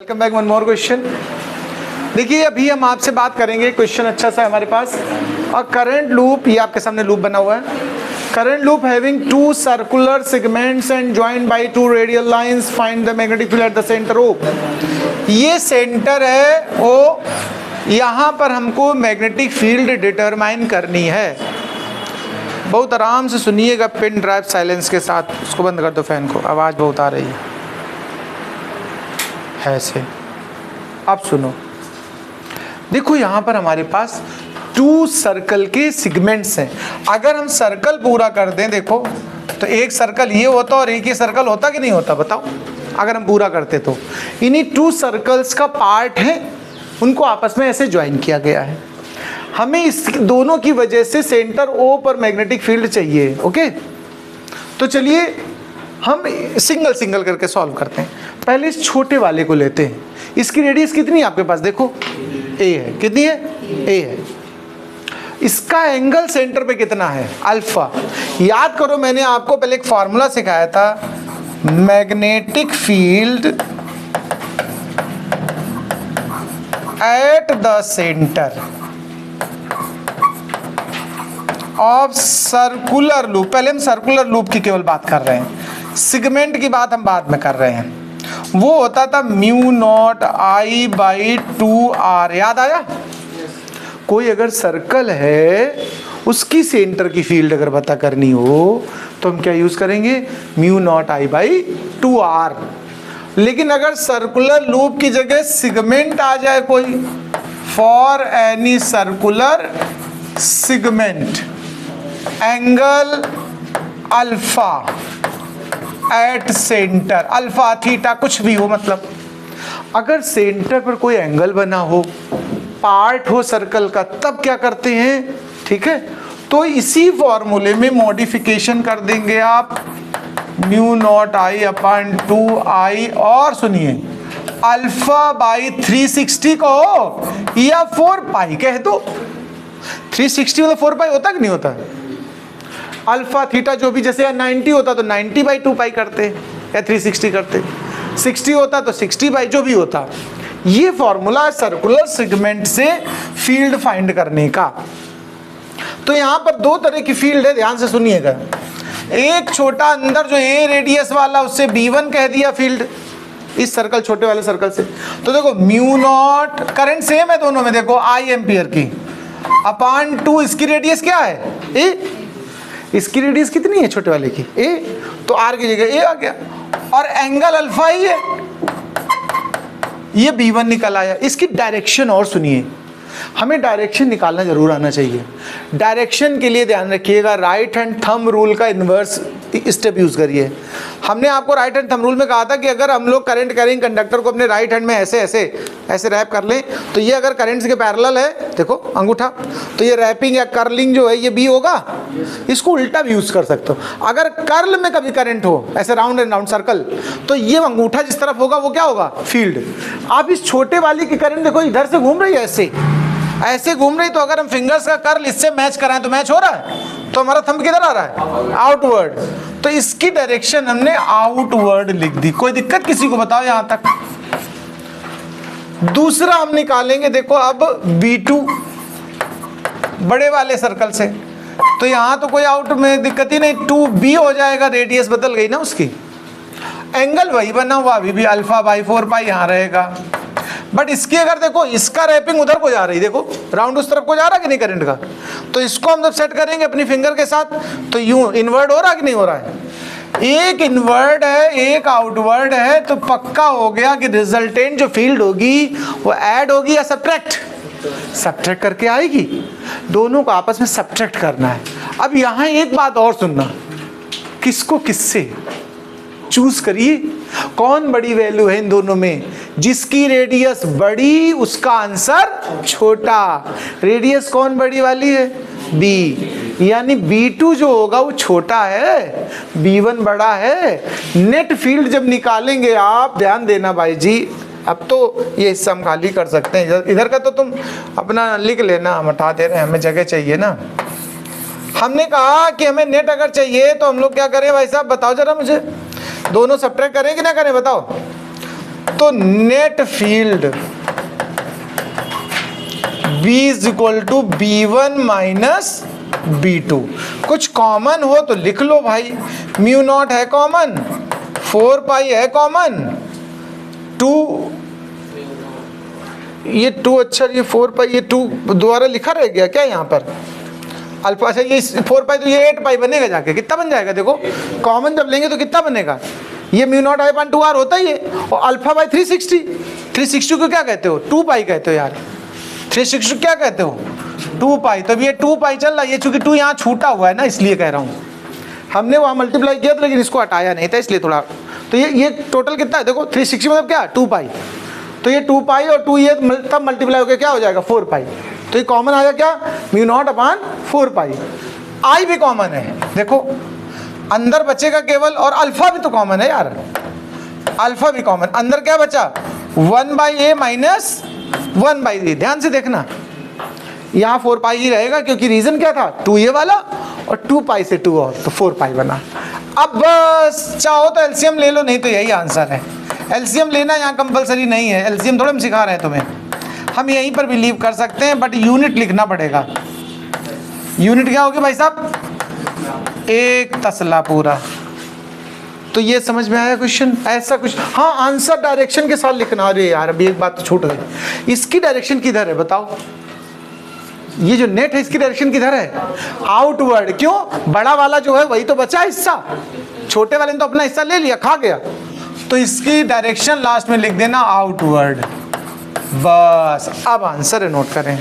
Welcome back, one more question. देखिए अभी हम आपसे बात करेंगे, क्वेश्चन अच्छा सा है हमारे पास। और करंट लूप, ये आपके सामने लूप बना हुआ है। Current loop having two circular segments and joined by two radial lines, find the magnetic field at the centre O. ये सेंटर है ओ, यहाँ पर हमको मैग्नेटिक फील्ड डिटरमाइन करनी है। बहुत आराम से सुनिएगा, पिन ड्राइव साइलेंस के साथ। उसको बंद कर दो, फैन को, आवाज़ बहुत आ रही है ऐसे। अब सुनो, देखो यहाँ पर हमारे पास टू सर्कल के सेगमेंट्स हैं। अगर हम सर्कल पूरा कर दें, देखो तो एक सर्कल ये होता और एक ही सर्कल होता कि नहीं होता, बताओ। अगर हम पूरा करते तो इन्हीं टू सर्कल्स का पार्ट है, उनको आपस में ऐसे ज्वाइन किया गया है। हमें इस दोनों की वजह से सेंटर ओ पर मैग्नेटिक फील्ड चाहिए। ओके, तो चलिए हम सिंगल सिंगल करके सॉल्व करते हैं। पहले इस छोटे वाले को लेते हैं। इसकी रेडियस कितनी है आपके पास, देखो ए है। कितनी है, ए है। इसका एंगल सेंटर पे कितना है, अल्फा। याद करो, मैंने आपको पहले एक फॉर्मूला सिखाया था, magnetic field at the centre of circular loop. पहले हम सर्कुलर लूप की केवल बात कर रहे हैं, सेगमेंट की बात हम बाद में कर रहे हैं। वो होता था mu not I by 2r। याद आया? कोई अगर सर्कल है, उसकी सेंटर की फील्ड अगर पता करनी हो तो हम क्या यूज करेंगे, mu not I by 2r। लेकिन अगर सर्कुलर लूप की जगह सेगमेंट आ जाए कोई, for any circular segment angle alpha at centre, alpha theta कुछ भी हो, मतलब अगर सेंटर पर कोई एंगल बना हो, पार्ट हो सर्कल का, तब क्या करते हैं, ठीक है। तो इसी फॉर्मूले में मॉडिफिकेशन कर देंगे आप, mu not I upon 2i, और सुनिए अल्फा बाई 360 को या 4 पाई कह दो। 360 मतलब 4 पाई होता कि नहीं होता, अल्फा थीटा जो भी, जैसे 90 होता तो 90 बाई 2 पाई करते या 360 करते, 60 होता तो 60 बाई जो भी होता। ये फॉर्मूला सर्कुलर सेगमेंट से फील्ड फाइंड करने का। तो यहाँ पर दो तरह की फील्ड है, ध्यान से सुनिएगा। एक छोटा अंदर जो ए रेडियस वाला, उससे b1 कह दिया फील्ड, इस सर्कल छोटे वाले सर्कल से। तो देखो म्यू नॉट, करंट सेम है दोनों में, देखो आई एम्पियर की, अपान 2, इसकी रेडियस क्या है, ए। इसकी रेडियस कितनी है छोटे वाले की, ए, तो आर की जगह ए आ गया, और एंगल अल्फा ही है, ये b1 निकल आया। इसकी डायरेक्शन और सुनिए, हमें डायरेक्शन निकालना जरूर आना चाहिए। डायरेक्शन के लिए ध्यान रखिएगा, राइट हैंड थंब रूल का इन्वर्स स्टेप यूज करिए। हमने आपको राइट हैंड थंब रूल में कहा था कि अगर हम लोग करंट कैरिंग कंडक्टर को अपने राइट हैंड में ऐसे ऐसे ऐसे रैप कर लें, तो ये अगर करंट के पैरेलल है, देखो अंगूठा, तो ये रैपिंग या कर्लिंग जो है ये बी होगा। इसको उल्टा भी यूज कर सकते हो। अगर कर्ल में कभी करंट हो, ऐसे राउंड एंड राउंड सर्कल, तो ये अंगूठा जिस तरफ होगा वो क्या होगा, फील्ड। आप इस छोटे वाली की करंट देखो, इधर से घूम रही है, ऐसे ऐसे घूम रही, तो अगर हम फिंगर्स का कर्ल इससे मैच कराएं तो मैच हो रहा है, तो हमारा थंब किधर आ रहा है, आउटवर्ड। तो इसकी डायरेक्शन हमने आउटवर्ड लिख दी। कोई दिक्कत किसी को, बताओ यहां तक। दूसरा हम निकालेंगे, देखो अब B2 बड़े वाले सर्कल से, तो यहां तो कोई आउट में दिक्कत ही नहीं, 2b हो जाएगा, रेडियस बदल गई ना उसकी, एंगल वही बना हुआ अभी भी, अल्फा बाई 4 पाई यहां रहेगा। बट इसकी अगर देखो, इसका रैपिंग उधर को जा रही, देखो राउंड उस तरफ को जा रहा कि नहीं करंट का, तो इसको हम जब सेट करेंगे अपनी फिंगर के साथ, तो यूं इनवर्ड हो रहा कि नहीं हो रहा है, एक इनवर्ड है एक आउटवर्ड है, तो पक्का हो गया कि रिजल्टेंट जो फील्ड होगी वो ऐड होगी या सब्ट्रैक्ट, सब्ट्रैक्ट करके आएगी। दोनों को आपस में सब्ट्रैक्ट करना है। अब यहाँ एक बात और सुनना, किसको किससे चूज करिए, कौन बड़ी वैल्यू है इन दोनों में, जिसकी रेडियस बड़ी उसका आंसर छोटा। रेडियस कौन बड़ी वाली है, b, यानी B2 जो होगा वो छोटा है, B1 बड़ा है। नेट फील्ड जब निकालेंगे आप, ध्यान देना भाई जी, अब तो ये हिस्सा हम खाली कर सकते हैं, इधर का तो तुम अपना लिख लेना, हम हटा दे रहे हैं, हमें जगह चाहिए ना। हमने कहा कि हमें नेट अगर चाहिए तो हम लोग क्या करें भाई साहब, बताओ जरा मुझे, दोनों सब्ट्रैक्ट करें कि ना करें, बताओ। तो net field B is equal to B1 minus B2। कुछ कॉमन हो तो लिख लो भाई, म्यू नॉट है कॉमन, 4 पाई है कॉमन, 2 ये 2, अच्छा ये 4 पाई, ये 2 दोबारा लिखा रह गया क्या यहाँ पर अल्फा। अच्छा ये 4 पाई तो ये 8 पाई बनेगा जाके, कितना बन जाएगा देखो, कॉमन जब लेंगे तो कितना बनेगा, ये म्यू नॉट आई पान 2r होता ही है, और अल्फा बाई 360 को क्या कहते हो, 2 पाई कहते हो यार, 360 क्या कहते हो, 2 पाई। तो ये 2 पाई चल रहा है, ये चूंकि 2 यहाँ छूटा हुआ है ना इसलिए कह रहा हूँ, हमने वहाँ मल्टीप्लाई किया था लेकिन इसको हटाया नहीं था इसलिए थोड़ा, तो ये टोटल कितना है देखो, 360 मतलब क्या, 2 पाई। तो ये 2 पाई और 2 ये तब मल्टीप्लाई होकर क्या हो जाएगा, 4 पाई। तो ये कॉमन आ गया क्या, म्यू नॉट अपॉन 4 पाई। आई भी कॉमन है देखो, अंदर बचेगा केवल, और अल्फा भी तो कॉमन है यार, अल्फा भी कॉमन, अंदर क्या बचा 1/a माइनस 1/a। ध्यान से देखना, यहाँ 4 पाई ही रहेगा क्योंकि रीजन क्या था, 2 ये वाला और 2 पाई से 2 और, तो 4 पाई बना। अब बस चाहो तो एलसीएम ले लो, नहीं तो यही आंसर है। एलसीएम लेना यहाँ कंपलसरी नहीं है, एलसीएम थोड़ा हम सिखा रहे हैं तुम्हें, हम यहीं पर बिलीव कर सकते हैं, बट यूनिट लिखना पड़ेगा। यूनिट क्या होगी भाई साहब, 1 तसला पूरा। तो ये समझ में आया क्वेश्चन, ऐसा कुछ। हाँ आंसर डायरेक्शन के साथ लिखना। अरे यार अभी एक बात तो छूट गई, इसकी डायरेक्शन किधर है बताओ, ये जो नेट है इसकी डायरेक्शन किधर है, आउटवर्ड। क्यों, बड़ा वाला जो है वही तो बचा हिस्सा, छोटे वाले ने तो अपना हिस्सा ले लिया, खा गया, तो इसकी डायरेक्शन लास्ट में लिख देना आउटवर्ड। बस अब आंसर नोट करें।